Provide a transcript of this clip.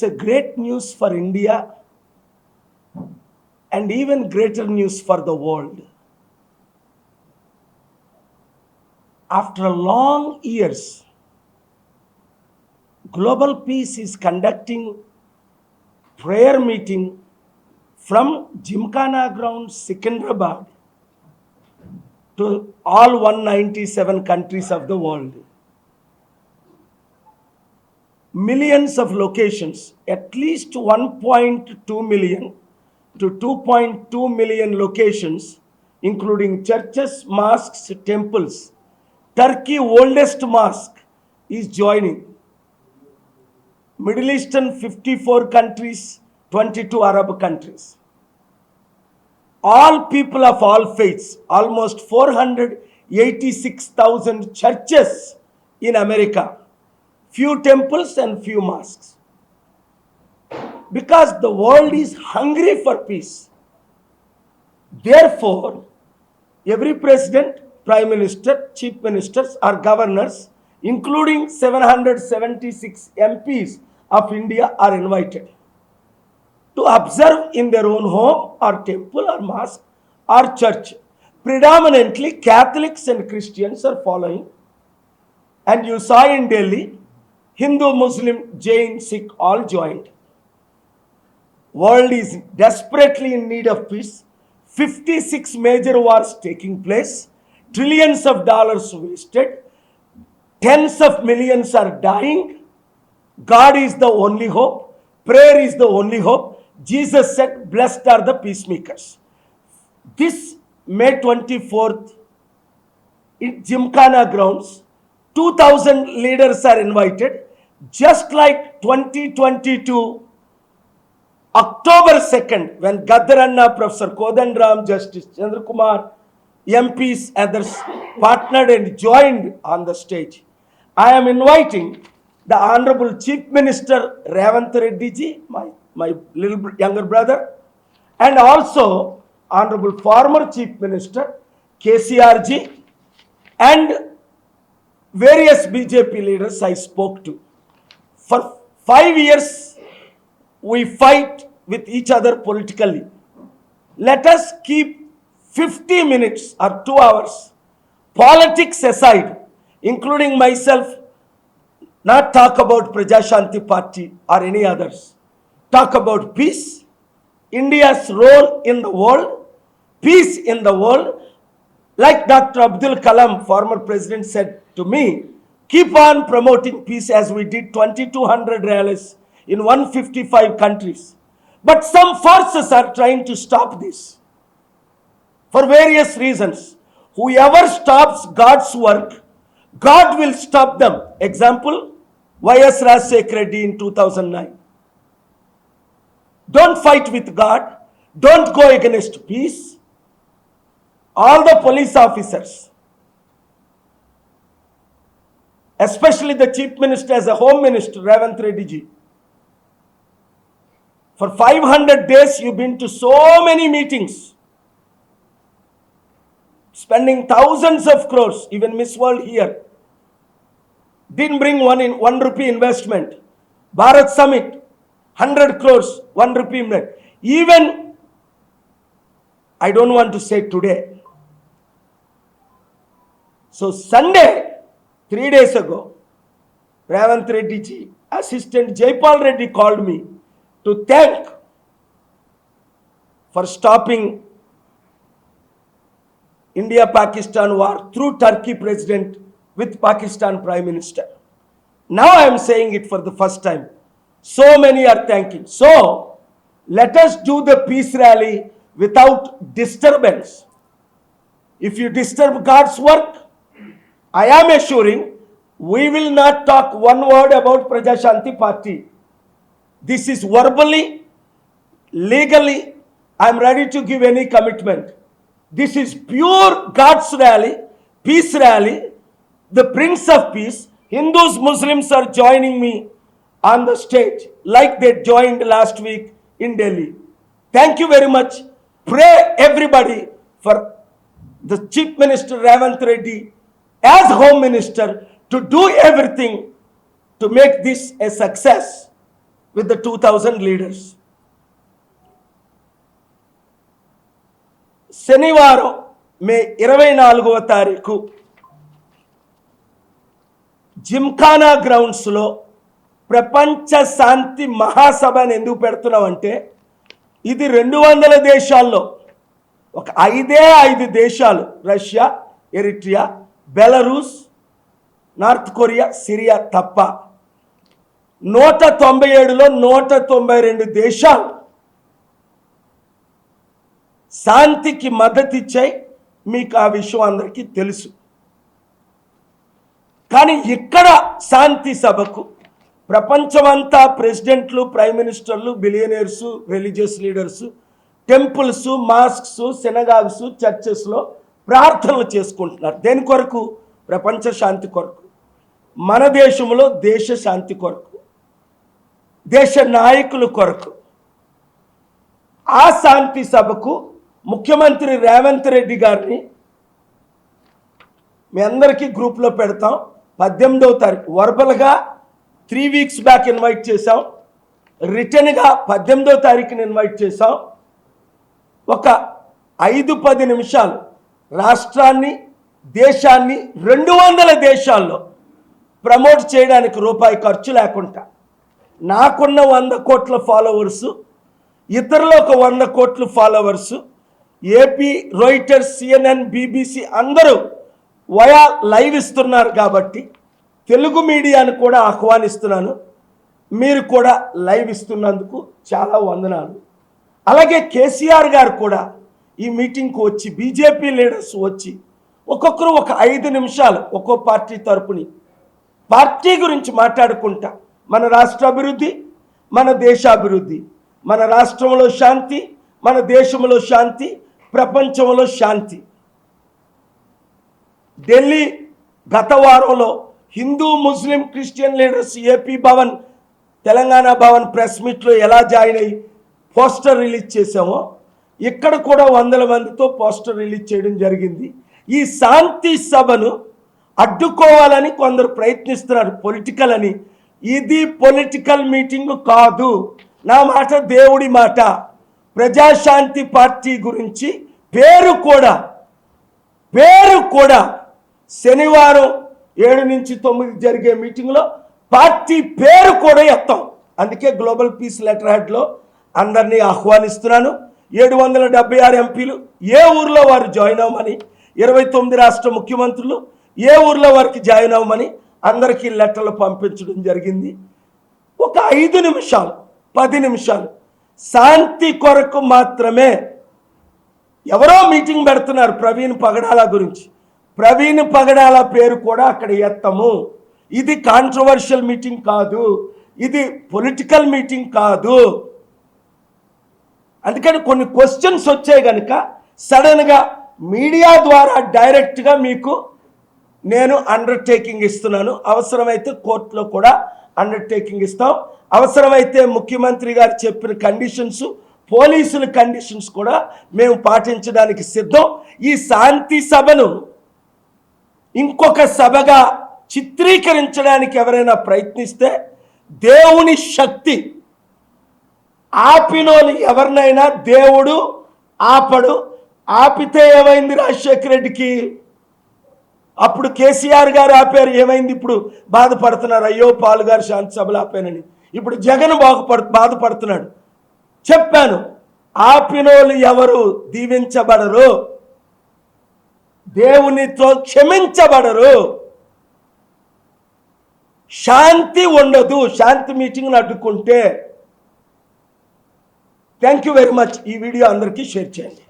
a great news for India and even greater news for the world. After long years, Global Peace is conducting prayer meeting from Gymkhana ground Secunderabad to all 197 countries of the world. Millions of locations, at least 1.2 million to 2.2 million locations, including churches, mosques, temples. Turkey oldest mosque is joining. Middle Eastern 54 countries, 22 Arab countries. All people of all faiths, almost 486,000 churches in America, few temples and few mosques. Because the world is hungry for peace. Therefore, every president, prime minister, chief ministers or governors, including 776 MPs of India, are invited to observe in their own home or temple or mosque or church. Predominantly Catholics and Christians are following. And you saw in Delhi, Hindu, Muslim, Jain, Sikh all joined. World is desperately in need of peace. 56 major wars taking place. Trillions of dollars wasted. Tens of millions are dying. God is the only hope. Prayer is the only hope. Jesus said, blessed are the peacemakers. This May 24th, in Gymkhana grounds, 2,000 leaders are invited. Just like 2022, October 2nd, when Gaddaranna, Professor Kodandaram, Justice Chandrakumar, MPs, others partnered and joined on the stage. I am inviting the Honorable Chief Minister Revanth Reddy ji, my little younger brother, and also Honorable former Chief Minister KCR ji, and various BJP leaders I spoke to. For 5 years, we fight with each other politically. Let us keep 50 minutes or 2 hours, politics aside, including myself, not talk about Praja Shanti Party or any others. Talk about peace, India's role in the world, peace in the world. Like Dr. Abdul Kalam, former president, said to me, keep on promoting peace as we did 2,200 rallies in 155 countries. But some forces are trying to stop this for various reasons. Whoever stops God's work, God will stop them. Example, Y.S. Rajshekhar Reddy in 2009. Don't fight with God. Don't go against peace. All the police officers, especially the chief minister as a home minister, Revanth Reddy ji. For 500 days, you've been to so many meetings, spending thousands of crores, even Miss World here. Didn't bring 1 rupee investment. Bharat Summit, 100 crores, 1 rupee investment. Even, I don't want to say today. So Sunday, 3 days ago, Revanth Reddy ji, Assistant Jaipal Reddy called me to thank for stopping India-Pakistan war through Turkey president with Pakistan Prime Minister. Now I am saying it for the first time. So many are thanking. So let us do the peace rally without disturbance. If you disturb God's work, I am assuring we will not talk one word about Praja Shanti Party. This is verbally, legally, I am ready to give any commitment. This is pure God's rally, peace rally, the Prince of Peace. Hindus, Muslims are joining me on the stage like they joined last week in Delhi. Thank you very much. Pray everybody for the Chief Minister Revanth Reddy as Home Minister to do everything to make this a success. with the 2000 leaders. శనివారం మే 24వ తారీఖు జిమ్ఖానా గ్రౌండ్స్లో ప్రపంచ శాంతి మహాసభని ఎందుకు పెడుతున్నామంటే ఇది 200 దేశాల్లో ఒక 5 దేశాలు, Russia, Eritrea, Belarus, north Korea, Syria తప్ప 197లో 192 దేశాలు శాంతికి మద్దతు ఇచ్చాయి. మీకు ఆ విషయం అందరికీ తెలుసు. కానీ ఇక్కడ శాంతి సభకు ప్రపంచమంతా ప్రెసిడెంట్లు, ప్రైమ్ మినిస్టర్లు, బిలియనీర్సు, religious leaders temples, masks, synagogues, చర్చెస్లో ప్రార్థనలు చేసుకుంటున్నారు. దేని కొరకు? ప్రపంచ శాంతి కొరకు, మన దేశంలో దేశ శాంతి కొరకు, దేశ నాయకుల కొరకు. ఆ శాంతి సభకు ముఖ్యమంత్రి రేవంత్ రెడ్డి గారిని మీ అందరికీ గ్రూప్లో పెడతాం. 18వ తారీఖు వర్బల్గా 3 వీక్స్ బ్యాక్ ఇన్వైట్ చేశాం, రిటర్న్గా 18వ తారీఖుని ఇన్వైట్ చేశాం. ఒక 5-10 నిమిషాలు రాష్ట్రాన్ని, దేశాన్ని 200 దేశాల్లో ప్రమోట్ చేయడానికి రూపాయి ఖర్చు లేకుండా నాకున్న 100 కోట్ల ఫాలోవర్సు, ఇతరులు ఒక 100 కోట్ల followers, AP, Reuters, CNN, BBC అందరూ వయా లైవ్ ఇస్తున్నారు. కాబట్టి తెలుగు మీడియాను కూడా ఆహ్వానిస్తున్నాను. మీరు కూడా లైవ్ ఇస్తున్నందుకు చాలా వందనాలు. అలాగే కేసీఆర్ గారు కూడా ఈ మీటింగ్కి వచ్చి, బీజేపీ లీడర్స్ వచ్చి ఒక్కొక్కరు ఒక 5 నిమిషాలు ఒక్కో పార్టీ తరపుని పార్టీ గురించి మాట్లాడుకుంటా మన రాష్ట్ర అభివృద్ధి, మన దేశాభివృద్ధి, మన రాష్ట్రంలో శాంతి, మన దేశంలో శాంతి, ప్రపంచంలో శాంతి. ఢిల్లీ గత వారంలో Hindu, Muslim, Christian leaders AP Bhavan, Telangana Bhavan press మీట్లో ఎలా జాయిన్ అయ్యి పోస్టర్ రిలీజ్ చేసామో ఇక్కడ కూడా 100 మందితో పోస్టర్ రిలీజ్ చేయడం జరిగింది. ఈ శాంతి సభను అడ్డుకోవాలని కొందరు ప్రయత్నిస్తున్నారు, పొలిటికల్ అని. ఇది పొలిటికల్ మీటింగ్ కాదు. నా మాట దేవుడి మాట. ప్రజాశాంతి పార్టీ గురించి పేరు కూడా శనివారం 7 నుంచి 9 జరిగే మీటింగ్లో పార్టీ పేరు కూడా ఎత్తాం. అందుకే గ్లోబల్ పీస్ లెటర్ హెడ్లో అందరినీ ఆహ్వానిస్తున్నాను. 776 ఎంపీలు ఏ ఊర్లో వారు జాయిన్ అవ్వమని, 29 రాష్ట్ర ముఖ్యమంత్రులు ఏ ఊర్లో వారికి జాయిన్ అవ్వమని అందరికీ లెటర్లు పంపించడం జరిగింది. ఒక 5 నిమిషాలు 10 నిమిషాలు శాంతి కొరకు మాత్రమే. ఎవరో మీటింగ్ పెడుతున్నారు ప్రవీణ్ పగడాల గురించి. ప్రవీణ్ పగడాల పేరు కూడా అక్కడ ఎత్తము. ఇది కాంట్రవర్షియల్ మీటింగ్ కాదు, ఇది పొలిటికల్ మీటింగ్ కాదు. అందుకని కొన్ని క్వశ్చన్స్ వచ్చాయి కనుక సడన్గా మీడియా ద్వారా డైరెక్ట్గా మీకు నేను అండర్టేకింగ్ ఇస్తున్నాను. అవసరమైతే కోర్టులో కూడా అండర్టేకింగ్ ఇస్తాం. అవసరమైతే ముఖ్యమంత్రి గారు చెప్పిన కండిషన్స్, పోలీసుల కండిషన్స్ కూడా మేము పాటించడానికి సిద్ధం. ఈ శాంతి సభను ఇంకొక సభగా చిత్రీకరించడానికి ఎవరైనా ప్రయత్నిస్తే దేవుని శక్తి ఆపినోళ్ళు ఎవరినైనా దేవుడు ఆపడు. ఆపితే ఏమైంది రాజశేఖర రెడ్డికి? అప్పుడు కేసీఆర్ గారు ఆపారు, ఏమైంది? ఇప్పుడు బాధపడుతున్నారు, అయ్యో పాలు గారు శాంతి సభలు ఆపానని. ఇప్పుడు జగన్ బాధపడుతున్నాడు. చెప్పాను, ఆపినోళ్ళు ఎవరు దీవించబడరు, దేవునితో క్షమించబడరు, శాంతి ఉండదు. శాంతి మీటింగ్ను అడ్డుకుంటే. Thank you very much. ఈ వీడియో అందరికీ షేర్ చేయండి.